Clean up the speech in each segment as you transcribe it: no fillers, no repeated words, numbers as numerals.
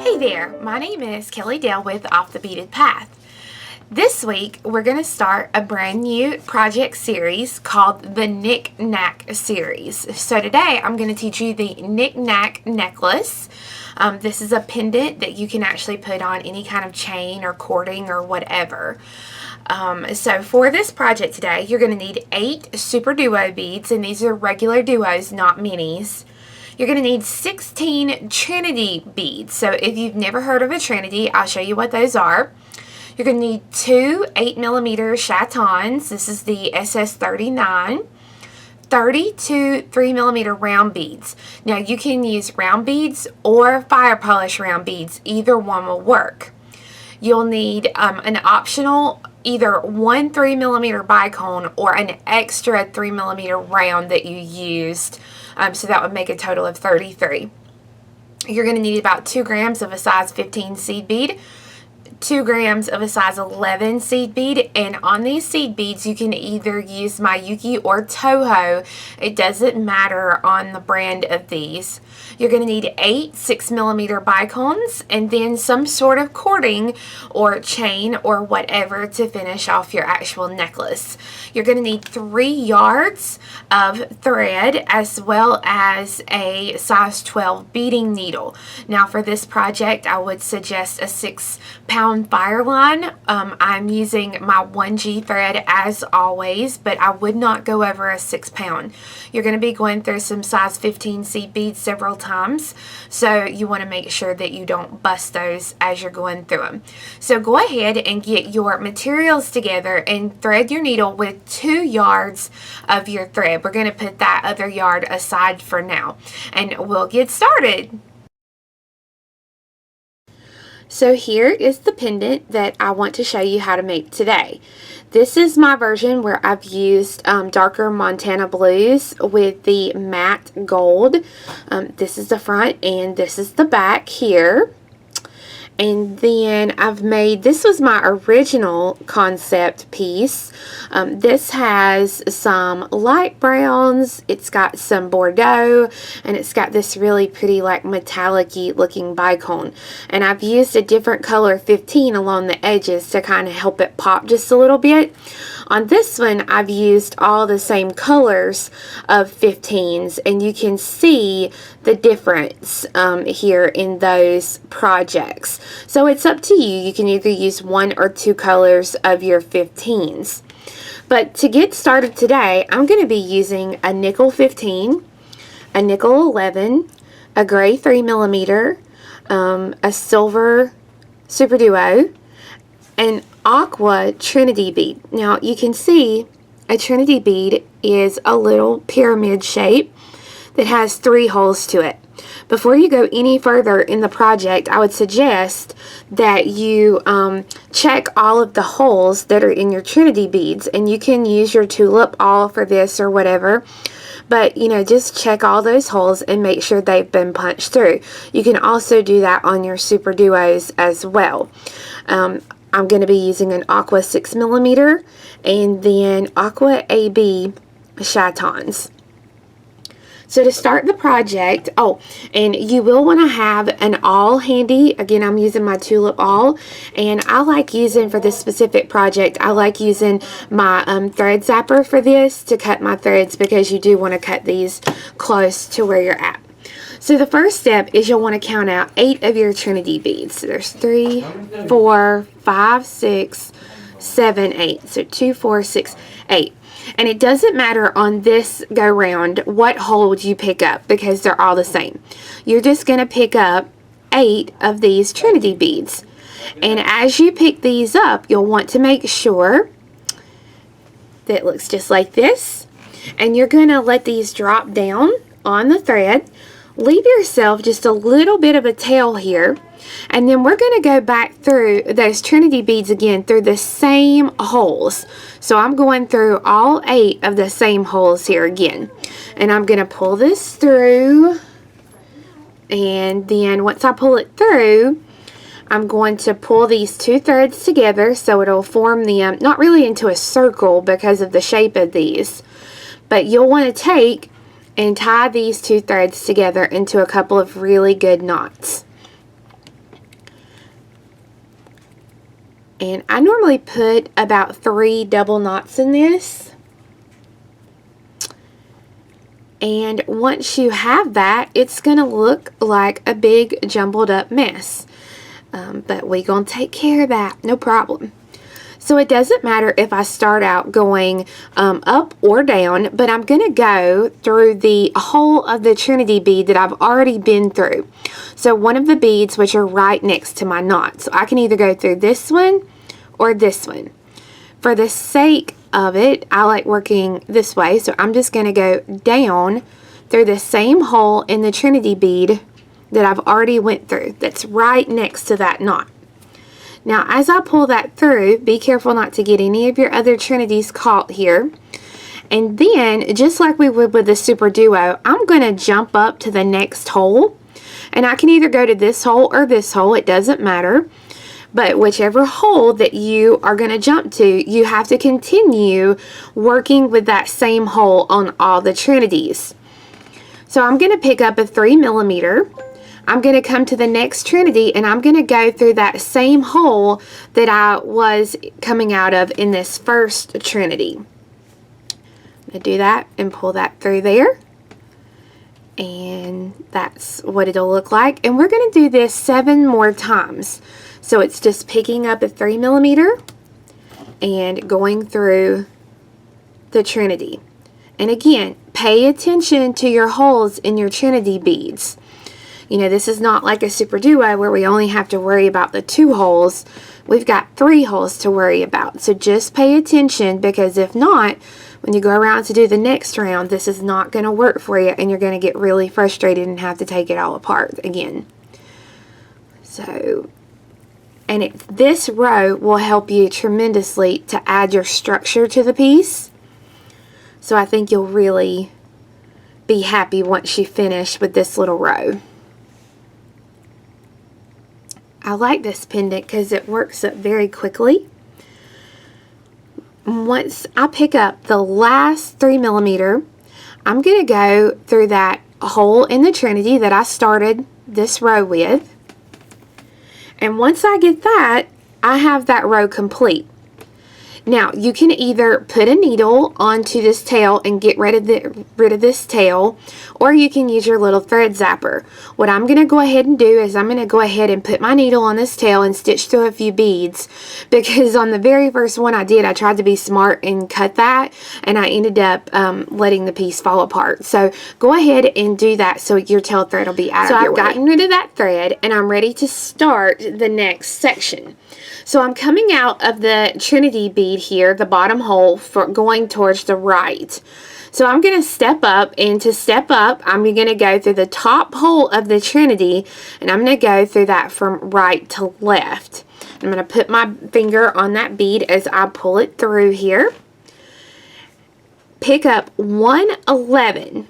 Hey there, my name is Kelly Dale with Off the Beaded Path. This week we're going to start a brand new project series called the Knickknack series. So today I'm going to teach you the Knickknack Necklace. This is a pendant that you can actually put on any kind of chain or cording or whatever. So for this project today, you're going to need 8 Super Duo beads, and these are regular duos, not minis. You're going to need 16 Trinity beads. So if you've never heard of a Trinity, I'll show you what those are. You're going to need 2 8mm Chatons. This is the SS39. 32 3mm round beads. Now you can use round beads or fire polish round beads. Either one will work. You'll need an optional either 1 3mm bicone or an extra 3mm round that you used. So that would make a total of 33. You're going to need about 2 grams of a size 15 seed bead, 2 grams of a size 11 seed bead, and on these seed beads you can either use Miyuki or Toho. It doesn't matter on the brand of these. You're going to need 8 6mm bicones and then some sort of cording or chain or whatever to finish off your actual necklace. You're going to need 3 yards of thread as well as a size 12 beading needle. Now for this project I would suggest a 6-pound fire line. I'm using my 1G thread as always, but I would not go over a 6-pound. You're going to be going through some size 15 seed beads several times, so you want to make sure that you don't bust those as you're going through them. So go ahead and get your materials together and thread your needle with 2 yards of your thread. We're going to put that other yard aside for now, and we'll get started. So here is the pendant that I want to show you how to make today. This is my version where I've used darker Montana blues with the matte gold. This is the front and this is the back here. And then I've made, this was my original concept piece. This has some light browns, it's got some Bordeaux, and it's got this really pretty like metallic-y looking bicone. And I've used a different color 15 along the edges to kind of help it pop just a little bit. On this one, I've used all the same colors of 15s, and you can see the difference here in those projects. So it's up to you. You can either use 1 or 2 colors of your 15s. But to get started today, I'm going to be using a nickel 15, a nickel 11, a gray 3mm, a silver Super Duo, an aqua Trinity bead. Now you can see a Trinity bead is a little pyramid shape that has 3 holes to it. Before you go any further in the project, I would suggest that you check all of the holes that are in your Trinity beads, and you can use your tulip all for this or whatever. But, you know, just check all those holes and make sure they've been punched through. You can also do that on your Super Duos as well. I'm going to be using an aqua 6mm and then aqua AB Chatons. So to start the project, and you will want to have an awl handy. Again, I'm using my tulip awl, and I like using, for this specific project, I like using my thread zapper for this to cut my threads, because you do want to cut these close to where you're at. So the first step is you'll want to count out 8 of your Trinity beads. So there's 3, 4, 5, 6, 7, 8. So 2, 4, 6, 8. And it doesn't matter on this go round what hole you pick up, because they're all the same. You're just going to pick up 8 of these Trinity beads. And as you pick these up, you'll want to make sure that it looks just like this. And you're going to let these drop down on the thread. Leave yourself just a little bit of a tail here, and then we're going to go back through those Trinity beads again through the same holes. So I'm going through all 8 of the same holes here again, and I'm going to pull this through, and then once I pull it through, I'm going to pull these 2 threads together so it'll form them, not really into a circle because of the shape of these, but you'll want to take and tie these 2 threads together into a couple of really good knots. And I normally put about 3 double knots in this. And once you have that, it's going to look like a big jumbled up mess. But we're going to take care of that, no problem. So it doesn't matter if I start out going up or down, but I'm going to go through the whole of the Trinity bead that I've already been through. So one of the beads which are right next to my knot. So I can either go through this one or this one. For the sake of it, I like working this way, so I'm just going to go down through the same hole in the Trinity bead that I've already went through, that's right next to that knot. Now as I pull that through, be careful not to get any of your other Trinities caught here. And then, just like we would with the Super Duo, I'm going to jump up to the next hole. And I can either go to this hole or this hole, it doesn't matter. But whichever hole that you are going to jump to, you have to continue working with that same hole on all the Trinities. So I'm going to pick up a 3mm. I'm going to come to the next Trinity and I'm going to go through that same hole that I was coming out of in this first Trinity. I'm going to do that and pull that through there. And that's what it'll look like. And we're going to do this 7 more times. So it's just picking up a 3mm and going through the Trinity. And again, pay attention to your holes in your Trinity beads. You know, this is not like a Super Duo where we only have to worry about the 2 holes. We've got 3 holes to worry about. So just pay attention, because if not, when you go around to do the next round, this is not going to work for you and you're going to get really frustrated and have to take it all apart again. So, and this row will help you tremendously to add your structure to the piece. So I think you'll really be happy once you finish with this little row. I like this pendant because it works up very quickly. Once I pick up the last 3mm, I'm going to go through that hole in the Trinity that I started this row with. And once I get that, I have that row complete. Now, you can either put a needle onto this tail and get rid of this tail, or you can use your little thread zapper. What I'm going to go ahead and do is I'm going to go ahead and put my needle on this tail and stitch through a few beads, because on the very first one I did, I tried to be smart and cut that, and I ended up letting the piece fall apart. So go ahead and do that so your tail thread will be out of your way. So I've gotten rid of that thread and I'm ready to start the next section. So I'm coming out of the Trinity bead here, the bottom hole, for going towards the right. So I'm going to step up, and to step up, I'm going to go through the top hole of the Trinity, and I'm going to go through that from right to left. I'm going to put my finger on that bead as I pull it through here. Pick up 111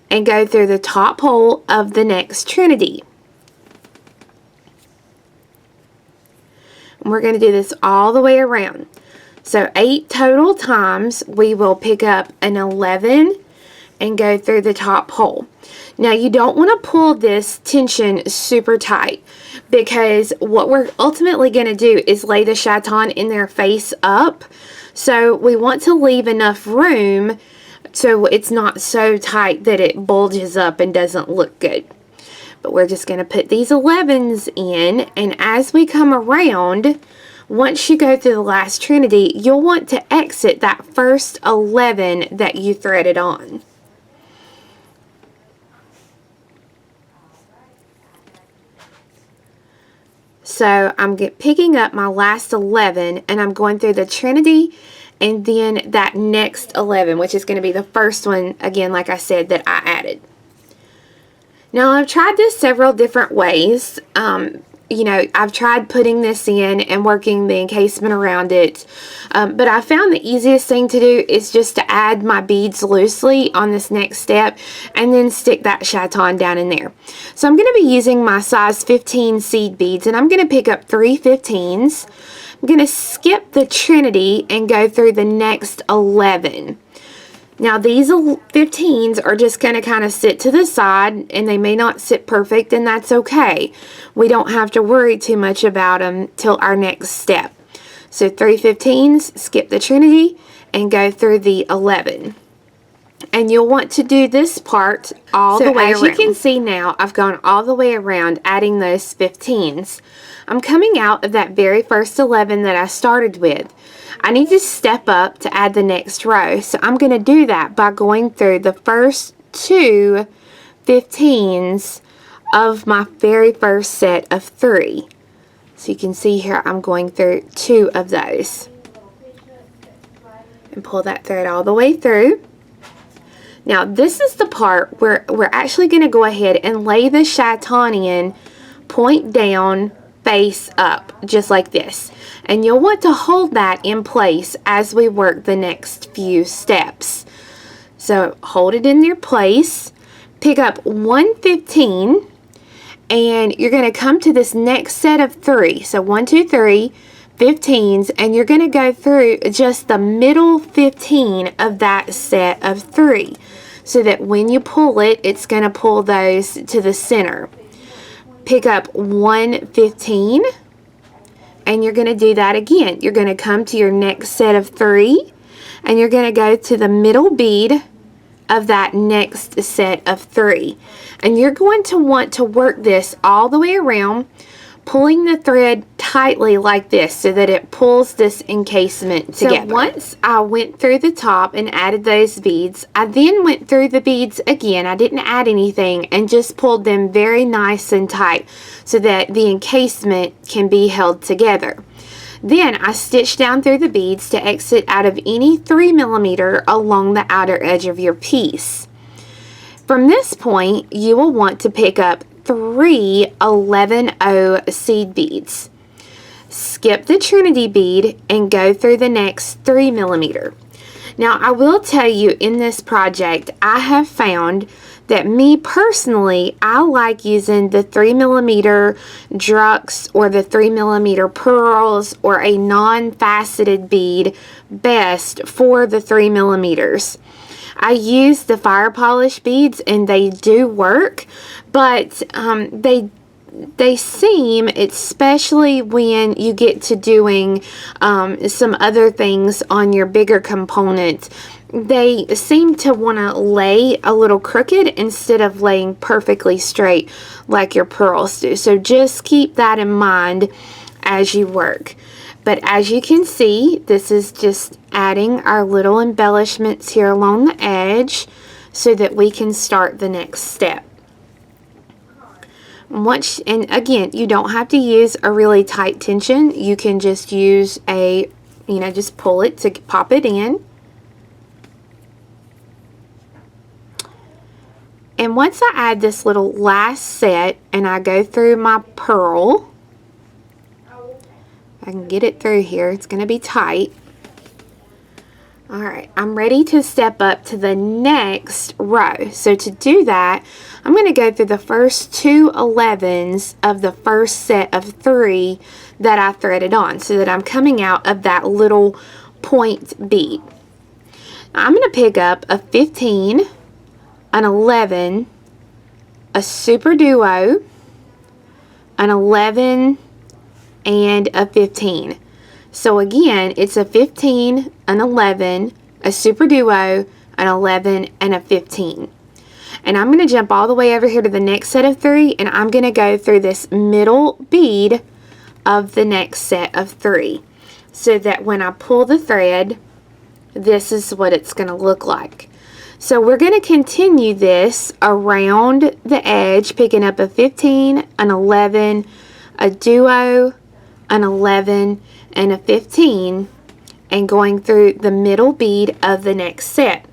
and go through the top hole of the next Trinity. We're going to do this all the way around. So 8 total times we will pick up an 11 and go through the top hole. Now you don't want to pull this tension super tight, because what we're ultimately going to do is lay the chaton in there face up. So we want to leave enough room so it's not so tight that it bulges up and doesn't look good. But we're just going to put these 11s in, and as we come around, once you go through the last Trinity, you'll want to exit that first 11 that you threaded on. So I'm picking up my last 11 and I'm going through the Trinity and then that next 11, which is going to be the first one, again, like I said, that I added. Now, I've tried this several different ways. You know, I've tried putting this in and working the encasement around it, but I found the easiest thing to do is just to add my beads loosely on this next step and then stick that chaton down in there. So I'm going to be using my size 15 seed beads, and I'm going to pick up 3 15s. I'm going to skip the Trinity and go through the next 11. Now these 15s are just going to kind of sit to the side, and they may not sit perfect, and that's okay. We don't have to worry too much about them till our next step. So 3 15s, skip the Trinity, and go through the 11. And you'll want to do this part all the way around. As you can see now, I've gone all the way around adding those 15s. I'm coming out of that very first 11 that I started with. I need to step up to add the next row. So I'm going to do that by going through the first 2 15s of my very first set of 3. So you can see here I'm going through 2 of those. And pull that thread all the way through. Now this is the part where we're actually going to go ahead and lay the chaton in point down, face up, just like this. And you'll want to hold that in place as we work the next few steps. So hold it in your place, pick up 1 15, and you're going to come to this next set of 3. So 1 2 3 15s, and you're going to go through just the middle 15 of that set of 3, so that when you pull it, it's going to pull those to the center. Pick up 1 15, and you're going to do that again. You're going to come to your next set of 3, and you're going to go to the middle bead of that next set of 3. And you're going to want to work this all the way around, pulling the thread tightly like this so that it pulls this encasement together. So once I went through the top and added those beads, I then went through the beads again. I didn't add anything and just pulled them very nice and tight so that the encasement can be held together. Then I stitched down through the beads to exit out of any 3mm along the outer edge of your piece. From this point, you will want to pick up 3 11-0 seed beads. Skip the Trinity bead and go through the next 3mm. Now I will tell you, in this project I have found that me personally, I like using the 3mm Drux or the 3mm pearls or a non-faceted bead best for the 3mm. I use the fire polish beads and they do work, but they seem, especially when you get to doing some other things on your bigger component, they seem to want to lay a little crooked instead of laying perfectly straight like your pearls do. So just keep that in mind as you work. But as you can see, this is just adding our little embellishments here along the edge so that we can start the next step. And again, you don't have to use a really tight tension. You can just use a, just pull it to pop it in. And once I add this little last set and I go through my pearl, I can get it through here. It's going to be tight. Alright, I'm ready to step up to the next row. So to do that, I'm going to go through the first 2 11s of the first set of 3 that I threaded on, so that I'm coming out of that little point bead. I'm going to pick up a 15, an 11, a super duo, an 11, and a 15. So again, it's a 15, an 11, a super duo, an 11, and a 15. And I'm going to jump all the way over here to the next set of 3, and I'm going to go through this middle bead of the next set of 3, so that when I pull the thread, this is what it's going to look like. So we're going to continue this around the edge, picking up a 15, an 11, a duo, an 11, and a 15, and going through the middle bead of the next set.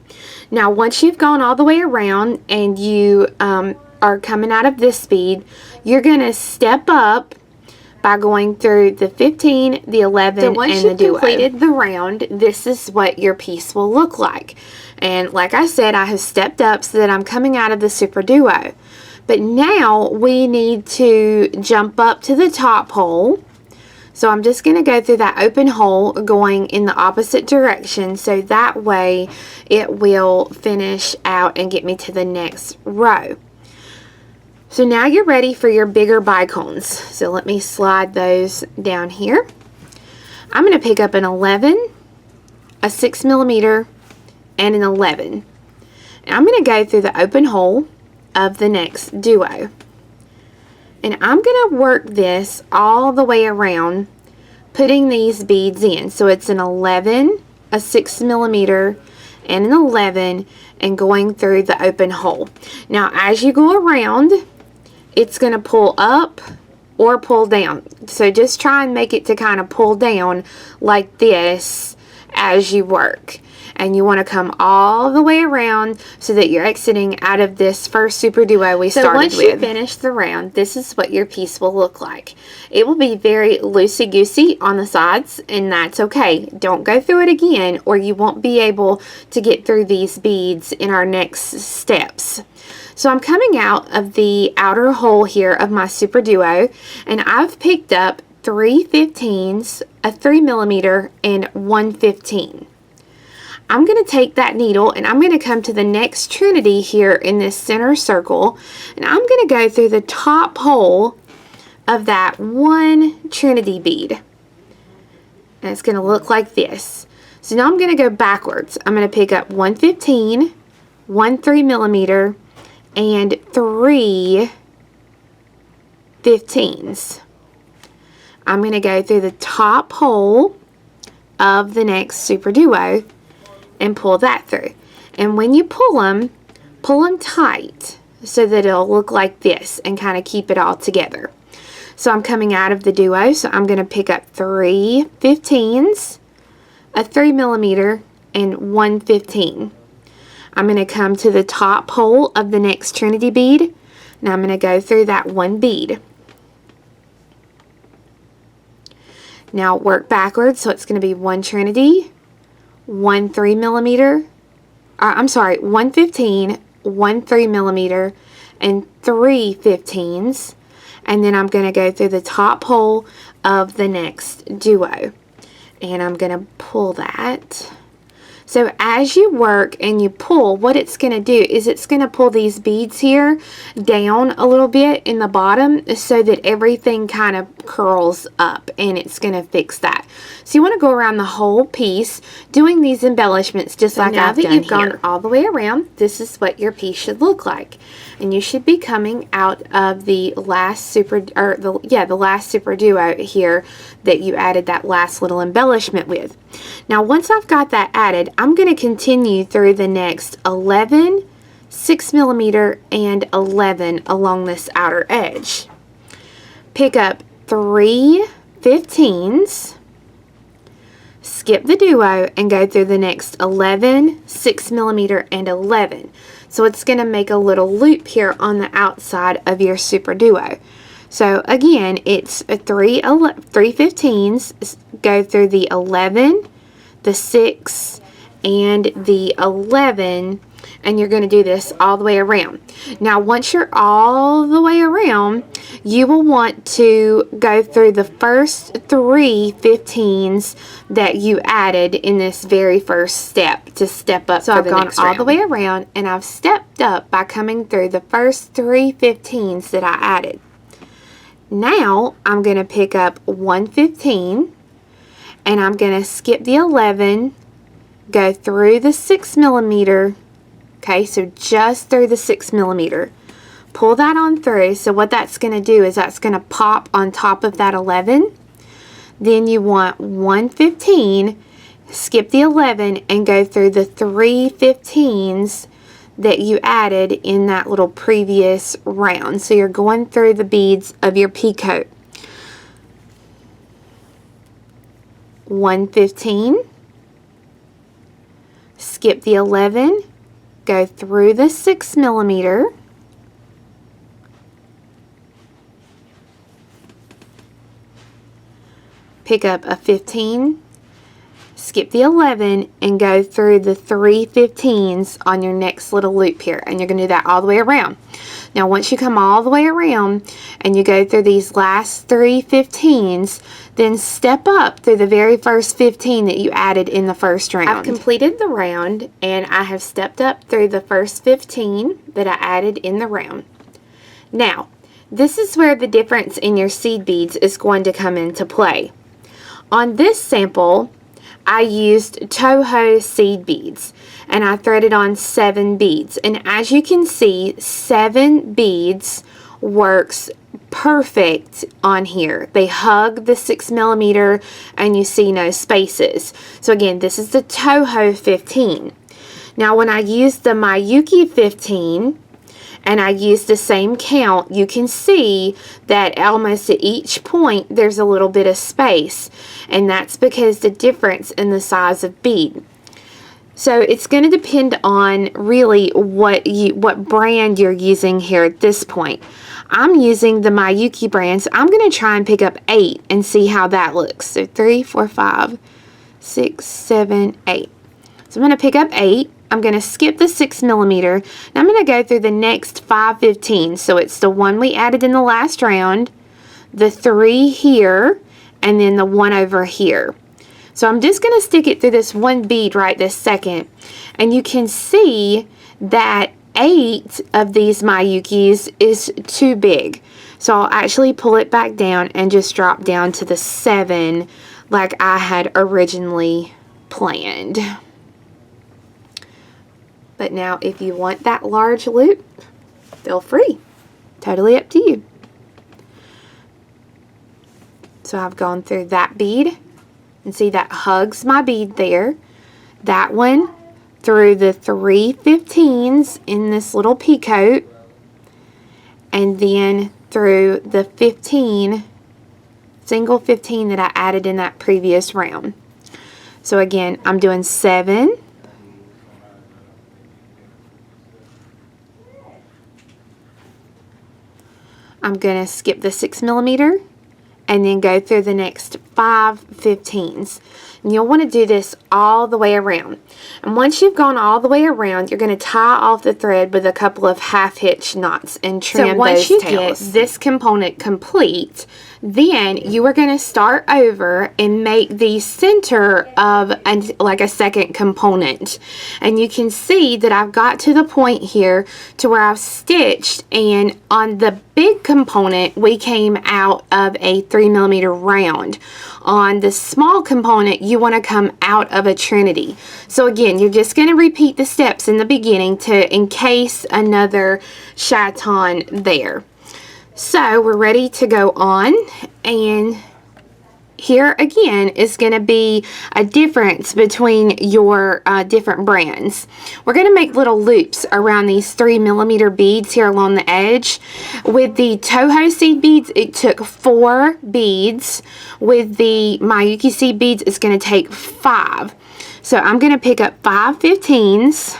Now once you've gone all the way around and you are coming out of this bead, you're going to step up by going through the 15, the 11, and the duo. So once you've completed the round, this is what your piece will look like. And like I said, I have stepped up so that I'm coming out of the super duo. But now we need to jump up to the top hole. So I'm just going to go through that open hole going in the opposite direction, so that way it will finish out and get me to the next row. So now you're ready for your bigger bicones. So let me slide those down here. I'm going to pick up an 11, a 6 millimeter, and an 11. And I'm going to go through the open hole of the next duo. And I'm going to work this all the way around, putting these beads in. So it's an 11, a 6 millimeter, and an 11, and going through the open hole. Now as you go around, it's going to pull up or pull down. So just try and make it to kind of pull down like this as you work. And you want to come all the way around so that you're exiting out of this first super duo we started with. So once you finish the round, this is what your piece will look like. It will be very loosey-goosey on the sides, and that's okay. Don't go through it again, or you won't be able to get through these beads in our next steps. So I'm coming out of the outer hole here of my super duo, and I've picked up 3 15s, a 3 millimeter, and 1 15. I'm going to take that needle and I'm going to come to the next Trinity here in this center circle, and I'm going to go through the top hole of that one Trinity bead. And it's going to look like this. So now I'm going to go backwards. I'm going to pick up 1 15, 1 3 millimeter, and 3 15s. I'm going to go through the top hole of the next super duo and pull that through. And when you pull them tight so that it'll look like this and kind of keep it all together. So I'm coming out of the duo, so I'm going to pick up 3 15s, a 3 millimeter, and 1 15. I'm going to come to the top hole of the next Trinity bead, and I'm going to go through that one bead. Now work backwards, so it's going to be 1 Trinity, 1 3 millimeter, I'm sorry, 1 15, 1 3 millimeter, and 3 15s, and then I'm going to go through the top hole of the next duo, and I'm going to pull that. So as you work and you pull, what it's going to do is it's going to pull these beads here down a little bit in the bottom so that everything kind of curls up, and it's going to fix that. So you want to go around the whole piece doing these embellishments just like I've done here. Now that you've gone all the way around, this is what your piece should look like. And you should be coming out of the last super, or the last super duo here that you added that last little embellishment with. Now once I've got that added, I'm going to continue through the next 11, 6 millimeter, and 11 along this outer edge. Pick up 3 15s, skip the duo, and go through the next 11, 6 millimeter, and 11. So it's going to make a little loop here on the outside of your super duo. So again, it's a 3 15s, go through the 11, the 6, and the 11, and you're going to do this all the way around. Now once you're all the way around, you will want to go through the first 3 15s that you added in this very first step to step up. So I've gone all the way around, and I've stepped up by coming through the first 3 15s that I added. Now I'm going to pick up 1 15, and I'm going to skip the 11, go through the 6 millimeter, okay, so just through the 6 millimeter. Pull that on through. So what that's going to do is that's going to pop on top of that 11. Then you want 1 15, skip the 11, and go through the 3 15s that you added in that little previous round. So you're going through the beads of your pea coat. 1 15, skip the 11, go through the 6 millimeter, pick up a 15, skip the 11, and go through the 3 15s on your next little loop here, and you're going to do that all the way around. Now once you come all the way around and you go through these last 3 15s, then step up through the very first 15 that you added in the first round. I've completed the round, and I have stepped up through the first 15 that I added in the round. Now this is where the difference in your seed beads is going to come into play. On this sample, I used Toho seed beads, and I threaded on 7 beads. And as you can see, 7 beads works perfect on here. They hug the 6mm, and you see no spaces. So again, this is the Toho 15. Now when I used the Miyuki 15, and I used the same count, you can see that almost at each point there's a little bit of space, and that's because the difference in the size of bead. So it's going to depend on really what brand you're using here at this point. I'm using the Miyuki brand, so I'm going to try and pick up 8 and see how that looks. So 3, 4, 5, 6, 7, 8. So I'm going to pick up 8. I'm going to skip the 6mm, and I'm going to go through the next 5 15s. So it's the one we added in the last round, the 3 here, and then the 1 over here. So I'm just going to stick it through this one bead right this second, and you can see that 8 of these Miyukis is too big. So I'll actually pull it back down and just drop down to the 7 like I had originally planned. But now if you want that large loop, feel free. Totally up to you. So I've gone through that bead, and see that hugs my bead there. That one through the 3 15s in this little peacoat, and then through the 15, single 15 that I added in that previous round. So again, I'm doing 7, I'm going to skip the 6mm and then go through the next 5 15s. And you'll want to do this all the way around. And once you've gone all the way around, you're going to tie off the thread with a couple of half-hitch knots and trim those tails. So once you get this component complete, then you are going to start over and make the center of like a second component. And you can see that I've got to the point here to where I've stitched, and on the big component we came out of a 3mm round. On the small component you want to come out of a Trinity. So again, you're just going to repeat the steps in the beginning to encase another chaton there. So we're ready to go on, and here again is going to be a difference between your different brands. We're going to make little loops around these 3mm beads here along the edge. With the Toho seed beads, it took 4 beads. With the Miyuki seed beads, it's going to take 5. So I'm going to pick up 5 15s.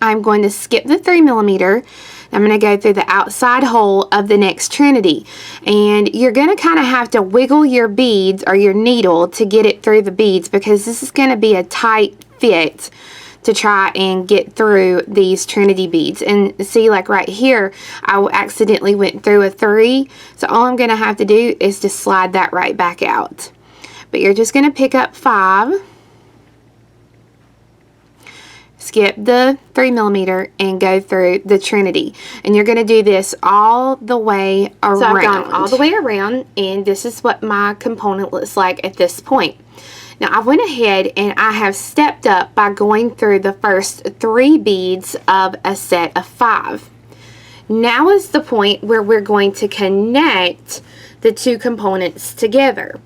I'm going to skip the 3mm. I'm going to go through the outside hole of the next Trinity, and you're going to kind of have to wiggle your beads or your needle to get it through the beads, because this is going to be a tight fit to try and get through these Trinity beads. And see, like right here, I accidentally went through a 3, so all I'm going to have to do is just slide that right back out. But you're just going to pick up 5, skip the 3mm, and go through the Trinity. And you're going to do this all the way around. So I've gone all the way around, and this is what my component looks like at this point. Now I went ahead and I have stepped up by going through the first 3 beads of a set of 5. Now is the point where we're going to connect the 2 components together.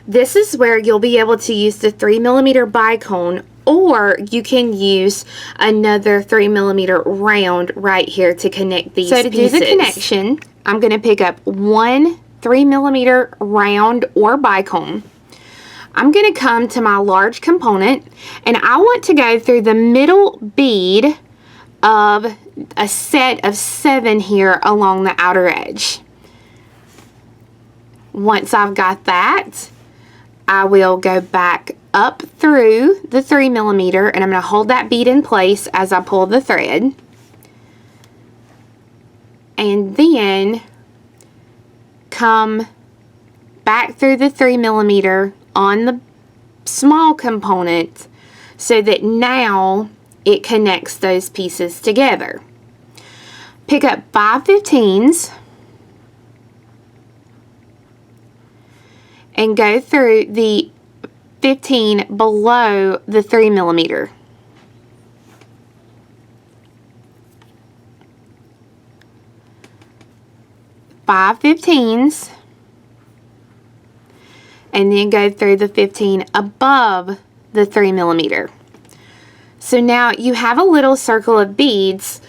This is where you'll be able to use the 3mm bicone, or you can use another 3mm round right here to connect these pieces. So to do the connection, I'm going to pick up 1 3mm round or bicone. I'm going to come to my large component, and I want to go through the middle bead of a set of 7 here along the outer edge. Once I've got that, I will go back up through the 3mm, and I'm going to hold that bead in place as I pull the thread, and then come back through the 3mm on the small component, so that now it connects those pieces together. Pick up 5 15s, and go through the 15 below the 3mm. Five 15s, and then go through the 15 above the 3mm. So now you have a little circle of beads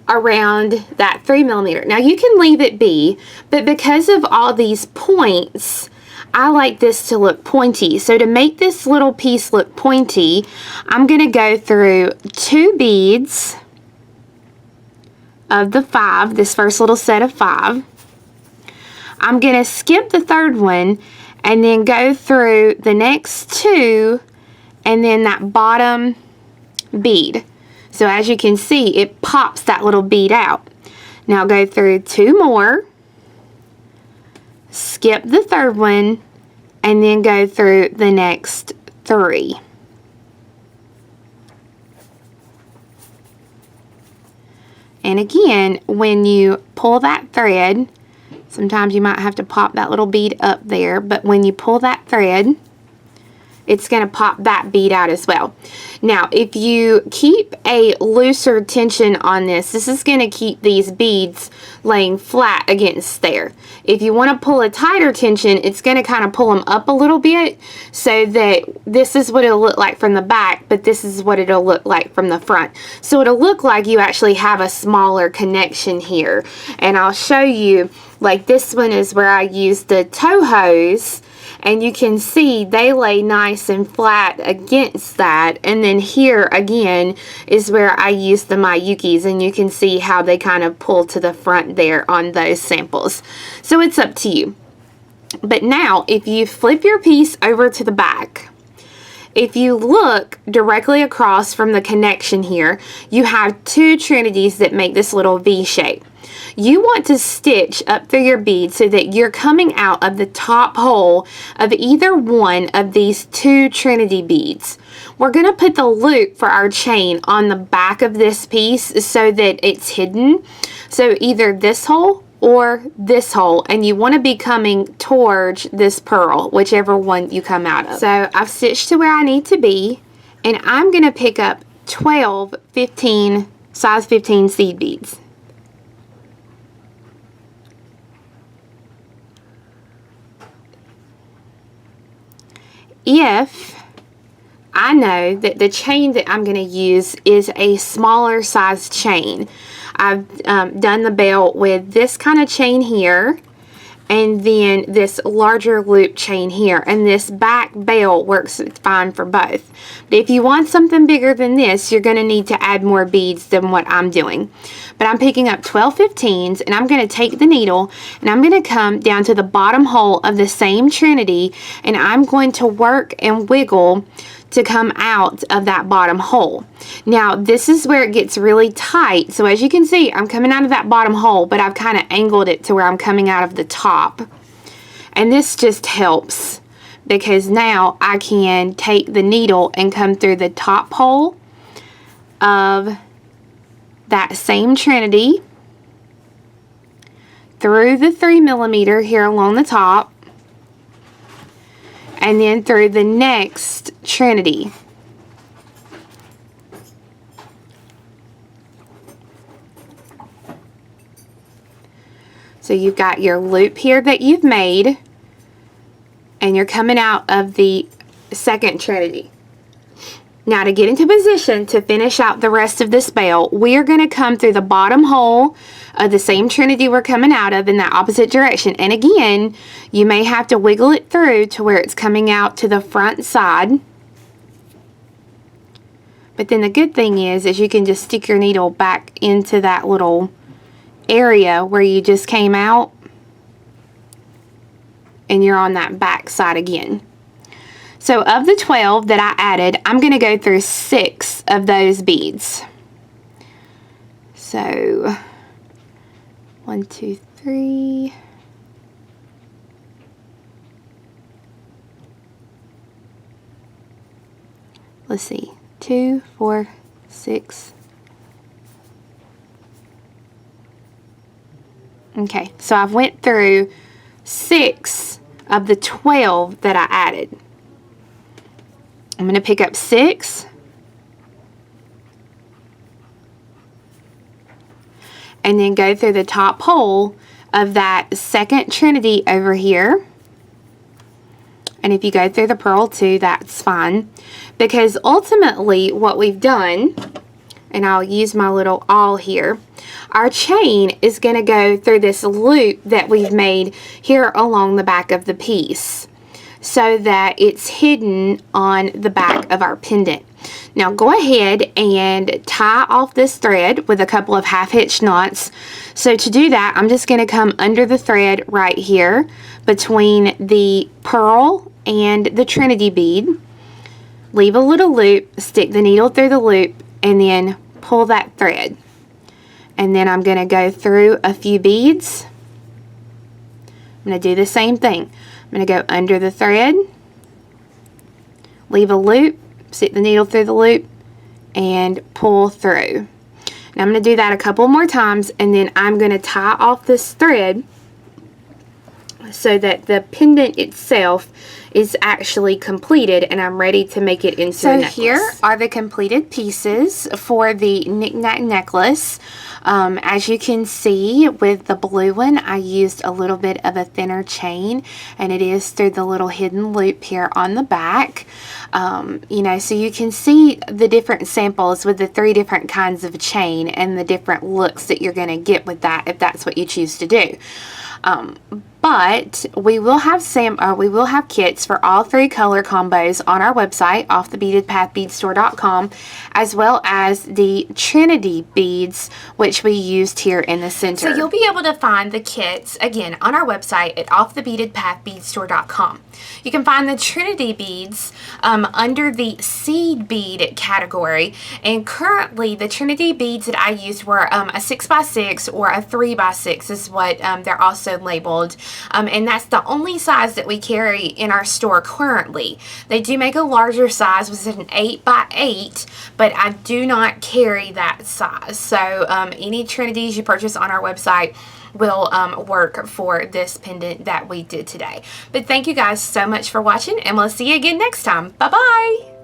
around that 3mm. Now you can leave it be, but because of all these points, I like this to look pointy. So to make this little piece look pointy, I'm going to go through 2 beads of the 5, this first little set of 5. I'm going to skip the 3rd one and then go through the next 2 and then that bottom bead. So as you can see, it pops that little bead out. Now go through 2 more, skip the 3rd one, and then go through the next 3. And again, when you pull that thread, sometimes you might have to pop that little bead up there, but when you pull that thread, it's going to pop that bead out as well. Now, if you keep a looser tension on this, this is going to keep these beads laying flat against there. If you want to pull a tighter tension, it's going to kind of pull them up a little bit so that this is what it'll look like from the back, but this is what it'll look like from the front. So it'll look like you actually have a smaller connection here. And I'll show you, like this one is where I use the toe hose, and you can see they lay nice and flat against that. And then here again is where I use the Miyukis, and you can see how they kind of pull to the front there on those samples. So it's up to you. But now if you flip your piece over to the back, if you look directly across from the connection here, you have 2 trinities that make this little V shape. You want to stitch up through your bead so that you're coming out of the top hole of either one of these 2 Trinity beads. We're going to put the loop for our chain on the back of this piece so that it's hidden. So either this hole or this hole, and you want to be coming towards this pearl, whichever one you come out of. So I've stitched to where I need to be, and I'm going to pick up 12 size 15 seed beads. If I know that the chain that I'm going to use is a smaller size chain, I've done the belt with this kind of chain here, and then this larger loop chain here, and this back belt works fine for both. But if you want something bigger than this, you're going to need to add more beads than what I'm doing. But I'm picking up 12 15s, and I'm going to take the needle, and I'm going to come down to the bottom hole of the same Trinity, and I'm going to work and wiggle to come out of that bottom hole. Now this is where it gets really tight. So as you can see, I'm coming out of that bottom hole, but I've kind of angled it to where I'm coming out of the top. And this just helps because now I can take the needle and come through the top hole of that same Trinity, through the 3mm here along the top, and then through the next Trinity. So you've got your loop here that you've made, and you're coming out of the second Trinity. Now to get into position to finish out the rest of this belt, we are going to come through the bottom hole of the same Trinity we're coming out of in that opposite direction. And again, you may have to wiggle it through to where it's coming out to the front side. But then the good thing is you can just stick your needle back into that little area where you just came out, and you're on that back side again. So of the 12 that I added, I'm going to go through 6 of those beads. So 1, 2, 3. Let's see. 2, 4, 6. Okay, so I've went through 6 of the 12 that I added. I'm going to pick up 6. And then go through the top hole of that second Trinity over here. And if you go through the purl too, that's fine. Because ultimately what we've done, and I'll use my little awl here, our chain is going to go through this loop that we've made here along the back of the piece, so that it's hidden on the back of our pendant. Now go ahead and tie off this thread with a couple of half-hitch knots. So to do that, I'm just going to come under the thread right here between the pearl and the Trinity bead, leave a little loop, stick the needle through the loop, and then pull that thread. And then I'm going to go through a few beads. I'm going to do the same thing. I'm going to go under the thread, leave a loop, stick the needle through the loop, and pull through. Now I'm going to do that a couple more times, and then I'm going to tie off this thread so that the pendant itself is actually completed and I'm ready to make it into a necklace. So here are the completed pieces for the Knickknack necklace. As you can see with the blue one, I used a little bit of a thinner chain, and it is through the little hidden loop here on the back. You know, so you can see the different samples with the 3 different kinds of chain and the different looks that you're going to get with that if that's what you choose to do. But we will have kits for all 3 color combos on our website, offthebeadedpathbeadstore.com, as well as the Trinity beads, which we used here in the center. So you'll be able to find the kits again on our website at offthebeadedpathbeadstore.com. You can find the Trinity beads under the seed bead category, and currently the Trinity beads that I used were a 6x6 or a 3x6 is what they're also labeled. And that's the only size that we carry in our store currently. They do make a larger size, which is an 8x8, but I do not carry that size. So any Trinities you purchase on our website will work for this pendant that we did today. But thank you guys so much for watching, and we'll see you again next time. Bye-bye!